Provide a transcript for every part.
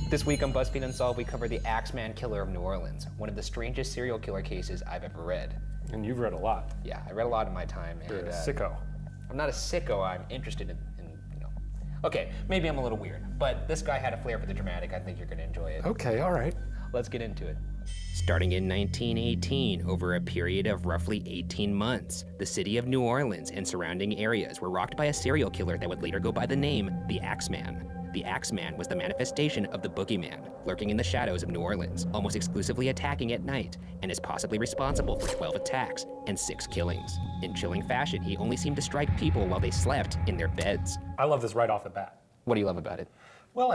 This week on BuzzFeed Unsolved, we cover the Axeman killer of New Orleans, one of the strangest serial killer cases I've ever read. And you've read a lot. Yeah, I read a lot in my time. You're and, a sicko. I'm not a sicko, I'm interested in, you know. Okay, maybe I'm a little weird, but this guy had a flair for the dramatic. I think you're gonna enjoy it. Okay, all right. Let's get into it. Starting in 1918, over a period of roughly 18 months, the city of New Orleans and surrounding areas were rocked by a serial killer that would later go by the name the Axeman. The Axeman was the manifestation of the boogeyman, lurking in the shadows of New Orleans, almost exclusively attacking at night, and is possibly responsible for 12 attacks and 6 killings. In chilling fashion, he only seemed to strike people while they slept in their beds. I love this right off the bat. What do you love about it? Well,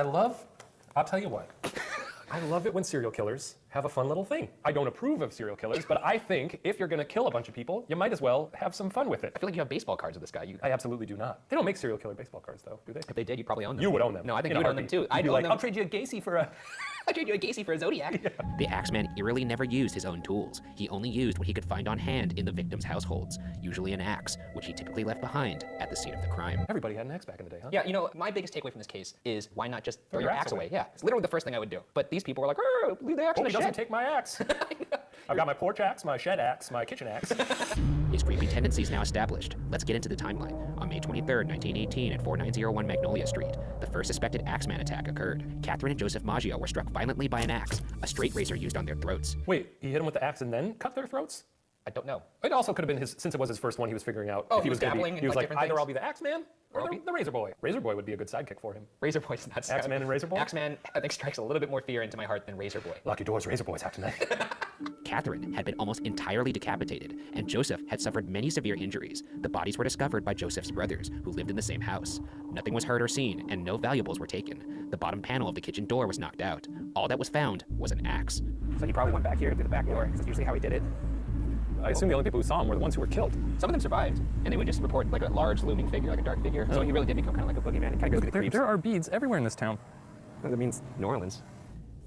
I'll tell you what. I love it when serial killers have a fun little thing. I don't approve of serial killers, but I think if you're gonna kill a bunch of people, you might as well have some fun with it. I feel like you have baseball cards of this guy. I absolutely do not. They don't make serial killer baseball cards though, do they? If they did, you'd probably own them. You would own them. No, I think in a you'd own them heartbeat. too. I'd You'd be own like, them. I'll trade you a Gacy for a... I'll trade you a Gacy for a Zodiac. Yeah. The Axeman eerily never used his own tools. He only used what he could find on hand in the victims' households, usually an axe, which he typically left behind at the scene of the crime. Everybody had an axe back in the day, huh? Yeah, you know, my biggest takeaway from this case is why not just throw your your axe axe away. away? Yeah, it's literally the first thing I would do. But these people were like, leave the axe in Hope the he doesn't shed. take my axe. I've got my porch axe, my shed axe, my kitchen axe. His creepy tendencies now established. Let's get into the timeline. On May 23rd, 1918 at 4901 Magnolia Street, the first suspected Axeman attack occurred. Catherine and Joseph Maggio were struck violently by an axe, a straight razor used on their throats. Wait, he hit him with the axe and then cut their throats? I don't know. It also could have been his, since it was his first one, he was figuring out Oh, if he was gonna dabbling be, in, he was like, like, different either things? I'll be the Axeman or the Razor Boy. Razor Boy would be a good sidekick for him. Razor Boy's not Axeman and Razor Boy? Axeman, I think, strikes a little bit more fear into my heart than Razor Boy. Lock your doors, Razor Boys have tonight. Catherine had been almost entirely decapitated, and Joseph had suffered many severe injuries. The bodies were discovered by Joseph's brothers, who lived in the same house. Nothing was heard or seen, and no valuables were taken. The bottom panel of the kitchen door was knocked out. All that was found was an axe. So he probably went back here through the back door, because that's usually how he did it. I assume the only people who saw him were the ones who were killed. Some of them survived, and they would just report like a large looming figure, like a dark figure. So he really did become kind of like a boogeyman. He kind of goes with the creeps. There are beads everywhere in this town. That means New Orleans.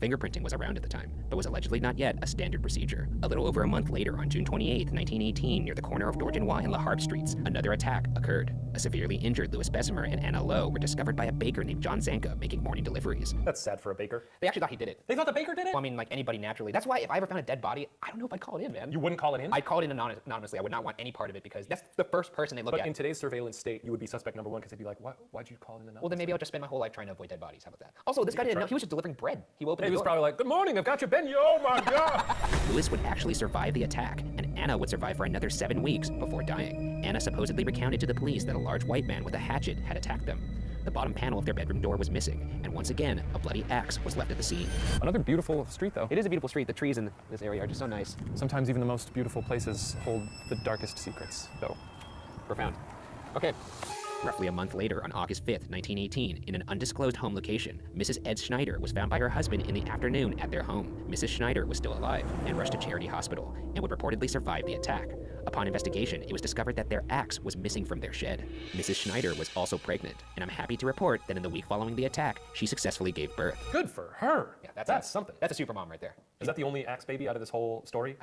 Fingerprinting was around at the time, but was allegedly not yet a standard procedure. A little over a month later, on June 28, 1918, near the corner of Dorgenois and La Harpe Streets, another attack occurred. A severely injured Louis Bessemer and Anna Lowe were discovered by a baker named John Zanka making morning deliveries. That's sad for a baker. They actually thought he did it. They thought the baker did it? Well, I mean, like anybody naturally. That's why if I ever found a dead body, I don't know if I'd call it in, man. You wouldn't call it in? I'd call it in anonymously. I would not want any part of it because that's the first person they look But at. in today's surveillance state, you would be suspect number one because they'd be like, why'd you call it in anonymous? Well, then maybe I'll just spend my whole life trying to avoid dead bodies. How about that? Also, this guy didn't know. He was just delivering bread. He opened He the was door. probably like, good morning, I've got your beignet, oh my God. Louis would actually survive the attack, and Anna would survive for another 7 weeks before dying. Anna supposedly recounted to the police that a large white man with a hatchet had attacked them. The bottom panel of their bedroom door was missing, and once again, a bloody axe was left at the scene. Another beautiful street, though. It is a beautiful street. The trees in this area are just so nice. Sometimes even the most beautiful places hold the darkest secrets, though. Profound. Okay. Roughly a month later, on August 5th, 1918, in an undisclosed home location, Mrs. Ed Schneider was found by her husband in the afternoon at their home. Mrs. Schneider was still alive and rushed to Charity Hospital and would reportedly survive the attack. Upon investigation, it was discovered that their axe was missing from their shed. Mrs. Schneider was also pregnant, and I'm happy to report that in the week following the attack, she successfully gave birth. Good for her. Yeah, that's something. That's a super mom right there. Is that the only axe baby out of this whole story?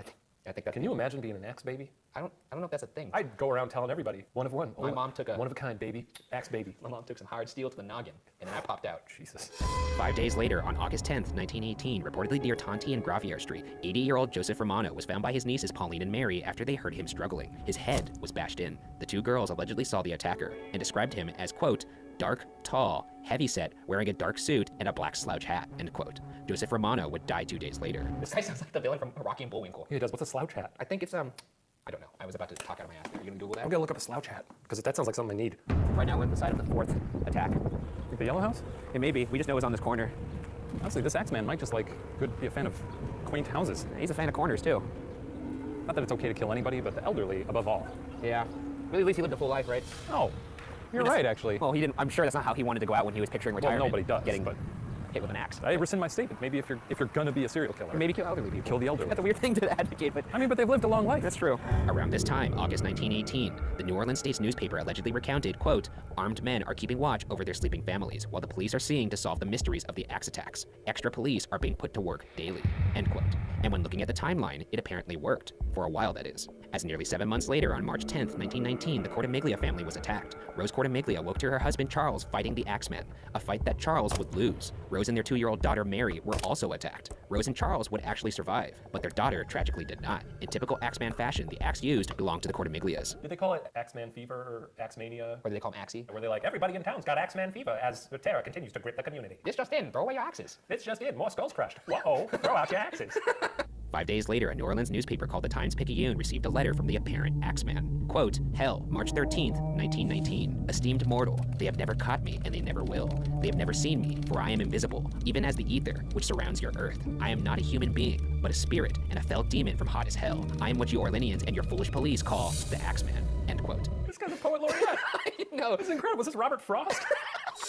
I think that. Can you imagine being an axe baby? I don't know if that's a thing. I'd go around telling everybody, one of one. My mom took a- one of a kind baby, axe baby. My mom took some hard steel to the noggin, and then I popped out. Jesus. 5 days later, on August 10th, 1918, reportedly near Tonti and Gravier Street, 80-year-old Joseph Romano was found by his nieces Pauline and Mary after they heard him struggling. His head was bashed in. The two girls allegedly saw the attacker and described him as, quote, dark, tall, heavyset, wearing a dark suit and a black slouch hat, end quote. Joseph Romano would die 2 days later. This guy sounds like the villain from Rocky and Bullwinkle. Yeah, he does. What's a slouch hat? I think it's, I don't know. I was about to talk out of my ass. Are you gonna Google that? I'm gonna look up a slouch hat, because that sounds like something I need. Right now we're at the side of the 4th attack. Think the Yellow House? It may be. We just know it's on this corner. Honestly, this Axeman might just be a fan of quaint houses. He's a fan of corners, too. Not that it's okay to kill anybody, but the elderly above all. Yeah. Really, at least he lived a full life, right? Oh, you're right, actually. Well, he didn't. I'm sure that's not how he wanted to go out when he was picturing retirement. nobody does, Getting but- hit with an axe. I rescind my statement. Maybe if you're gonna be a serial killer, Maybe kill elderly people. kill the elderly. That's a weird thing to advocate, but I mean, but they've lived a long life. that's true. Around this time, August 1918, the New Orleans State's newspaper allegedly recounted, quote, armed men are keeping watch over their sleeping families, while the police are seeing to solve the mysteries of the axe attacks. Extra police are being put to work daily, end quote. And when looking at the timeline, it apparently worked. For a while, that is. as nearly 7 months later, on March 10th, 1919, the 𝚘𝚕𝚎𝚊𝚗 family was attacked. Rose 𝚘𝚕𝚎𝚊 woke to her husband Charles fighting the Axeman, a fight that Charles would lose. Rose and their 2-year-old daughter Mary were also attacked. Rose and Charles would actually survive, but their daughter tragically did not. In typical Axeman fashion, the axe used belonged to the 𝚘𝚕𝚎𝚗s. Did they call it Axeman fever or Axemania? Or did they call him Axie? Or were they like, everybody in town's got Axeman fever as the terror continues to grip the community? This just in, throw away your axes. This just in, more skulls crushed. Whoa, throw out your axes. 5 days later, a New Orleans newspaper called the Times-Picayune received a letter from the apparent Axeman. Quote, "Hell, March 13th, 1919. Esteemed mortal, they have never caught me, and they never will. They have never seen me, for I am invisible, even as the ether which surrounds your earth. I am not a human being, but a spirit and a fell demon from hot as hell. I am what you Orleanians and your foolish police call the Axeman." End quote. This guy's a poet laureate. No, This is incredible. Is this Robert Frost?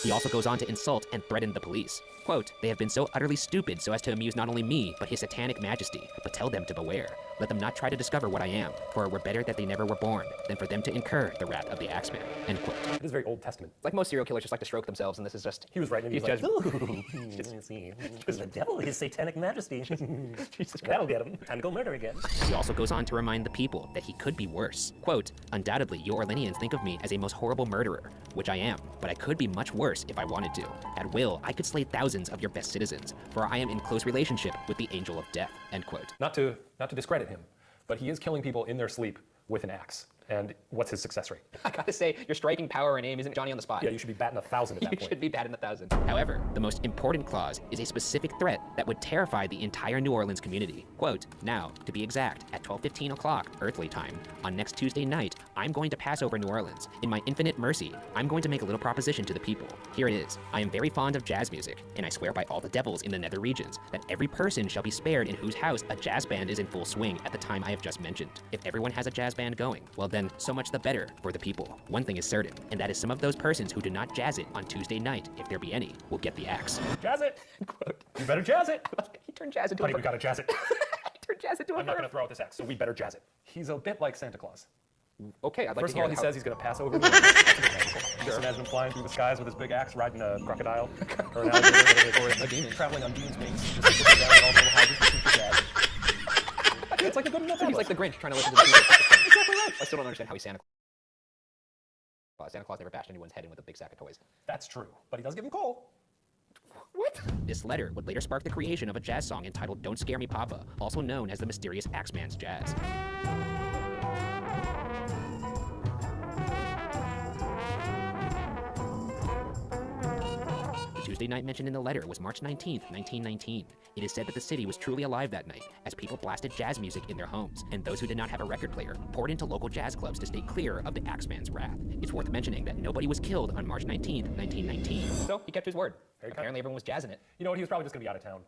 He also goes on to insult and threaten the police. Quote, "They have been so utterly stupid so as to amuse not only me, but his satanic majesty, but tell them to beware. Let them not try to discover what I am, for it were better that they never were born than for them to incur the wrath of the Axeman." End quote. It is very Old Testament. Like most serial killers just like to stroke themselves, and this is just... He was right, and he was He's like, judged- Because the devil, his satanic majesty. Jesus That'll get him. Time to go murder again. He also goes on to remind the people that he could be worse. Quote, "Undoubtedly, you Orleanians think of me as a most horrible murderer, which I am, but I could be much worse if I wanted to. At will, I could slay thousands of your best citizens, for I am in close relationship with the angel of death." End quote. Not to discredit him, but he is killing people in their sleep with an axe. And what's his success rate? I gotta say, your striking power and aim isn't Johnny on the spot. Yeah, you should be batting 1,000 at that You point. should be batting 1,000. However, the most important clause is a specific threat that would terrify the entire New Orleans community. Quote, "Now, to be exact, at 12:15 o'clock earthly time, on next Tuesday night, I'm going to pass over New Orleans. In my infinite mercy, I'm going to make a little proposition to the people. Here it is. I am very fond of jazz music, and I swear by all the devils in the nether regions that every person shall be spared in whose house a jazz band is in full swing at the time I have just mentioned. If everyone has a jazz band going, well then, so much the better for the people. One thing is certain, and that is some of those persons who do not jazz it on Tuesday night, if there be any, will get the axe." Jazz it. Quote. You better jazz it. He turned jazz into Honey, a we gotta jazz it. He turned jazz into a I'm not verb. gonna throw out this axe, so we better jazz it. He's a bit like Santa Claus. Okay, I'd like First to of hear all, he how- says he's gonna pass over New Orleans. That's a bit magical. Just imagine him flying through the skies with his big axe, riding a crocodile or an alligator or a demon, traveling on demon's wings, just looking down at all the little houses listening to jazz. It's like a good enough He's endless. like the Grinch trying to listen to the Beatles. Exactly right. I still don't understand how he's Santa Claus. Santa Claus never bashed anyone's head in with a big sack of toys. That's true, but he does give him coal. What? This letter would later spark the creation of a jazz song entitled "Don't Scare Me Papa," also known as the mysterious Axeman's Jazz. The Tuesday night mentioned in the letter was March 19th, 1919. It is said that the city was truly alive that night, as people blasted jazz music in their homes, and those who did not have a record player poured into local jazz clubs to stay clear of the Axeman's wrath. It's worth mentioning that nobody was killed on March 19th, 1919. So he kept his word. Apparently everyone was jazzing it. You know what? He was probably just gonna be out of town.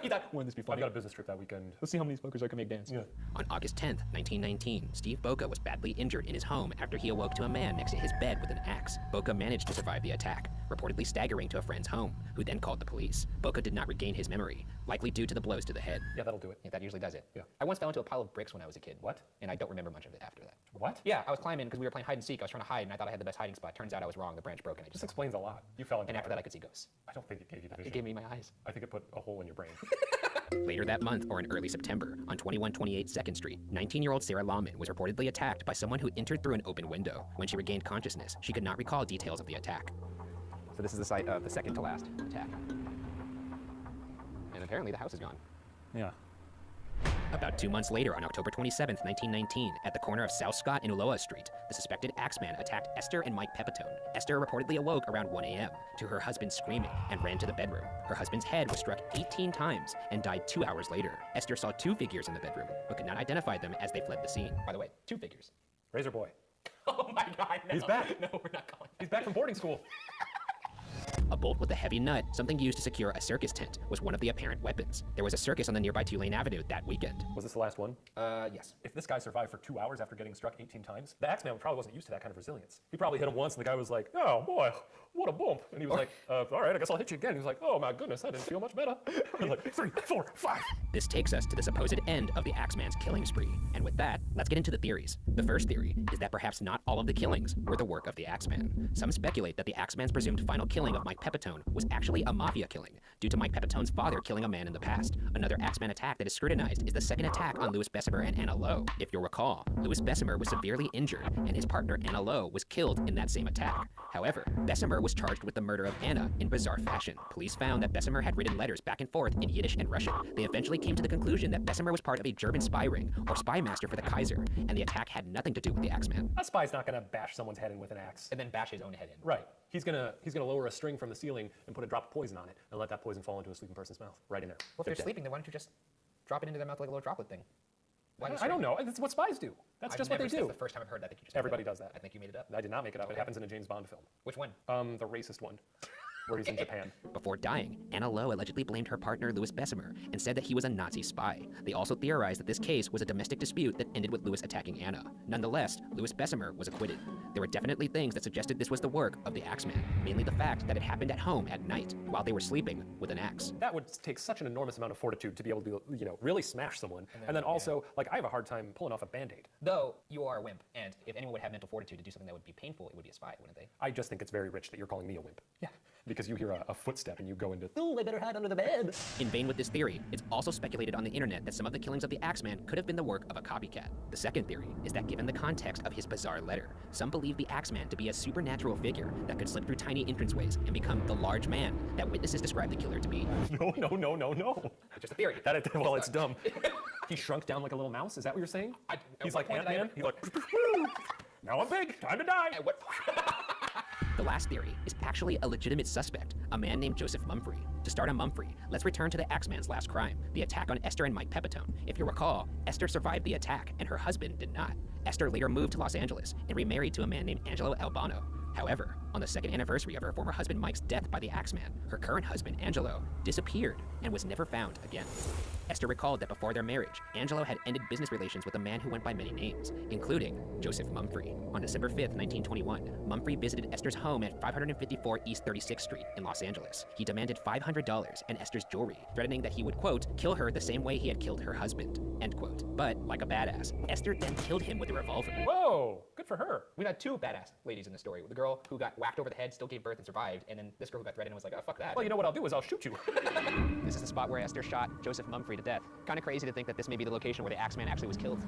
He thought, wouldn't this be I've funny? got a business trip that weekend. Let's see how many smokers I can make dance. Yeah. On August 10th, 1919, Steve Boca was badly injured in his home after he awoke to a man next to his bed with an axe. Boca managed to survive the attack, reportedly staggering to a friend's home, who then called the police. Boca did not regain his memory, likely due to the blows to the head. Yeah, that'll do it. Yeah, that usually does it. Yeah. I once fell into a pile of bricks when I was a kid. What? And I don't remember much of it after that. What? Yeah, I was climbing because we were playing hide and seek. I was trying to hide, and I thought I had the best hiding spot. Turns out I was wrong. The branch broke, and I This just... explains a lot. You fell into And after fire. that, I could see ghosts. I don't think it gave you the vision. It gave me my eyes. I think it put a hole in your brain. Later that month, or in early September, on 2128 2nd Street, 19-year-old Sarah Lawman was reportedly attacked by someone who entered through an open window. When she regained consciousness, she could not recall details of the attack. So this is the site of the second to last attack. And apparently the house is gone. Yeah. About 2 months later, on October 27th, 1919, at the corner of South Scott and Ulloa Street, the suspected Axeman attacked Esther and Mike Pepitone. Esther reportedly awoke around 1 a.m. to her husband screaming and ran to the bedroom. Her husband's head was struck 18 times and died 2 hours later. Esther saw 2 figures in the bedroom, but could not identify them as they fled the scene. By the way, 2 figures. Razor Boy. Oh my God, no. He's back. No, we're not calling He's back from boarding school. A bolt with a heavy nut, something used to secure a circus tent, was one of the apparent weapons. There was a circus on the nearby Tulane Avenue that weekend. Was this the last one? Yes. If this guy survived for 2 hours after getting struck 18 times, the Axeman probably wasn't used to that kind of resilience. He probably hit him once, and the guy was like, "Oh boy, what a bump!" And he was like, "All right, I guess I'll hit you again." He was like, "Oh my goodness, I didn't feel much better." He's like, 3, 4, 5. This takes us to the supposed end of the Axeman's killing spree. And with that, let's get into the theories. The first theory is that perhaps not all of the killings were the work of the Axeman. Some speculate that the Axeman's presumed final killing of Mike Pepitone was actually a mafia killing, due to Mike Pepitone's father killing a man in the past. Another Axeman attack that is scrutinized is the second attack on Louis Bessemer and Anna Lowe. If you'll recall, Louis Bessemer was severely injured, and his partner Anna Lowe was killed in that same attack. However, Bessemer was charged with the murder of Anna in bizarre fashion. Police found that Bessemer had written letters back and forth in Yiddish and Russian. They eventually came to the conclusion that Bessemer was part of a German spy ring, or spy master for the Kaiser, and the attack had nothing to do with the Axeman. A spy's not gonna bash someone's head in with an axe. And then bash his own head in. Right. He's gonna lower a string from the ceiling and put a drop of poison on it and let that poison fall into a sleeping person's mouth. Right in there. Well, if they're sleeping, then why don't you just drop it into their mouth like a little droplet thing? I don't know. That's what spies do. That's just what they do. That's the first time I've heard that. I think you just Everybody does that. I think you made it up. I did not make it up. It happens in a James Bond film. Which one? The racist one, where he's in Japan. Before dying, Anna Lowe allegedly blamed her partner Louis Bessemer and said that he was a Nazi spy. They also theorized that this case was a domestic dispute that ended with Louis attacking Anna. Nonetheless, Louis Bessemer was acquitted. There were definitely things that suggested this was the work of the Axeman, mainly the fact that it happened at home at night while they were sleeping with an axe. That would take such an enormous amount of fortitude to be able to, really smash someone. And then also, I have a hard time pulling off a Band-Aid. Though, you are a wimp, and if anyone would have mental fortitude to do something that would be painful, it would be a spy, wouldn't they? I just think it's very rich that you're calling me a wimp. Yeah. Because you hear a footstep and you go into, Oh, I better hide under the bed. In vain with this theory, it's also speculated on the internet that some of the killings of the Axeman could have been the work of a copycat. The second theory is that given the context of his bizarre letter, some believe the Axeman to be a supernatural figure that could slip through tiny entranceways and become the large man that witnesses describe the killer to be. No. It's just a theory. Well, it's dumb. He shrunk down like a little mouse, is that what you're saying? He's like Ant-Man? He's like, now I'm big, time to die. What? The last theory is actually a legitimate suspect, a man named Joseph Mumfrey. To start on Mumfrey, let's return to the Axeman's last crime, the attack on Esther and Mike Pepitone. If you recall, Esther survived the attack and her husband did not. Esther later moved to Los Angeles and remarried to a man named Angelo Albano. However, on the second anniversary of her former husband Mike's death by the Axeman, her current husband, Angelo, disappeared and was never found again. Esther recalled that before their marriage, Angelo had ended business relations with a man who went by many names, including Joseph Mumfrey. On December 5th, 1921, Mumfrey visited Esther's home at 554 East 36th Street in Los Angeles. He demanded $500 and Esther's jewelry, threatening that he would, quote, kill her the same way he had killed her husband, end quote. But, like a badass, Esther then killed him with a revolver. Whoa, good for her. We've had two badass ladies in the story. The girl who got whacked over the head, still gave birth and survived, and then this girl who got threatened and was like, oh, fuck that. Well, you know what I'll do is I'll shoot you. This is the spot where Esther shot Joseph Mumfrey to death. Kind of crazy to think that this may be the location where the Axeman actually was killed.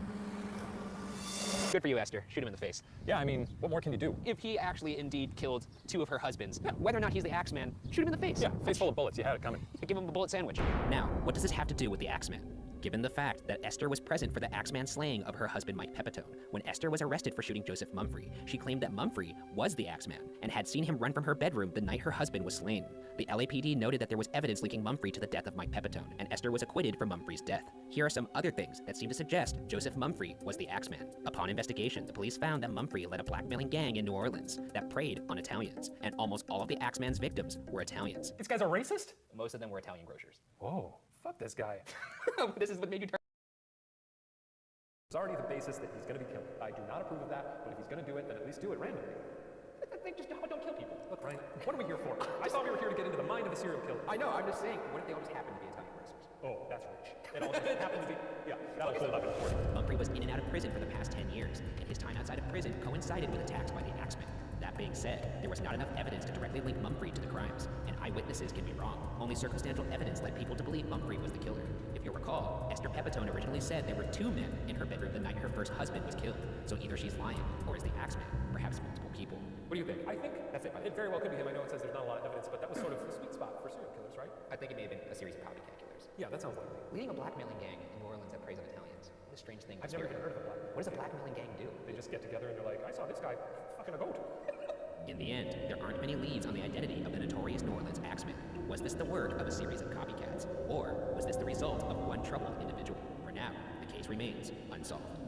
Good for you, Esther. Shoot him in the face. Yeah, I mean, what more can you do? If he actually indeed killed two of her husbands, whether or not he's the Axeman, shoot him in the face. Yeah, face full of bullets. You had it coming. Give him a bullet sandwich. Now, what does this have to do with the Axeman? Given the fact that Esther was present for the Axeman slaying of her husband Mike Pepitone, when Esther was arrested for shooting Joseph Mumfrey, she claimed that Mumfrey was the Axeman and had seen him run from her bedroom the night her husband was slain. The LAPD noted that there was evidence linking Mumfrey to the death of Mike Pepitone, and Esther was acquitted for Mumfrey's death. Here are some other things that seem to suggest Joseph Mumfrey was the Axeman. Upon investigation, the police found that Mumfrey led a blackmailing gang in New Orleans that preyed on Italians, and almost all of the Axeman's victims were Italians. This guy's a racist? Most of them were Italian grocers. Whoa, fuck this guy. This is what made you turn. It's already the basis that he's going to be killed. I do not approve of that, but if he's going to do it, then at least do it randomly. They just don't kill people. Look, Ryan, what are we here for? I thought we were here to get into the mind of a serial killer. I know, I'm just saying, what if they all just happen to be Italian grocers? Oh, that's rich. It all just happened to be, yeah, that'll clear up in court. Mumfrey was in and out of prison for the past 10 years, and his time outside of prison coincided with attacks by the Axeman. That being said, there was not enough evidence to directly link Mumfrey to the crimes, and eyewitnesses can be wrong. Only circumstantial evidence led people to believe Mumfrey was the killer. If you'll recall, Esther Pepitone originally said there were two men in her bedroom the night her first husband was killed, so either she's lying or is the Axeman, perhaps multiple people. What do you think? I think that's it. It very well could be him. I know it says there's not a lot of evidence, but that was sort of the sweet spot for serial killers, right? I think it may have been a series of copycat killers. Yeah, that sounds likely. Leading a blackmailing gang in New Orleans that preys on Italians. What a strange thing. I've never even heard of a blackmailing. What does a blackmailing gang do? They just get together and they're like, I saw this guy fucking a goat. In the end, there aren't many leads on the identity of the notorious New Orleans Axeman. Was this the work of a series of copycats? Or was this the result of one troubled individual? For now, the case remains unsolved.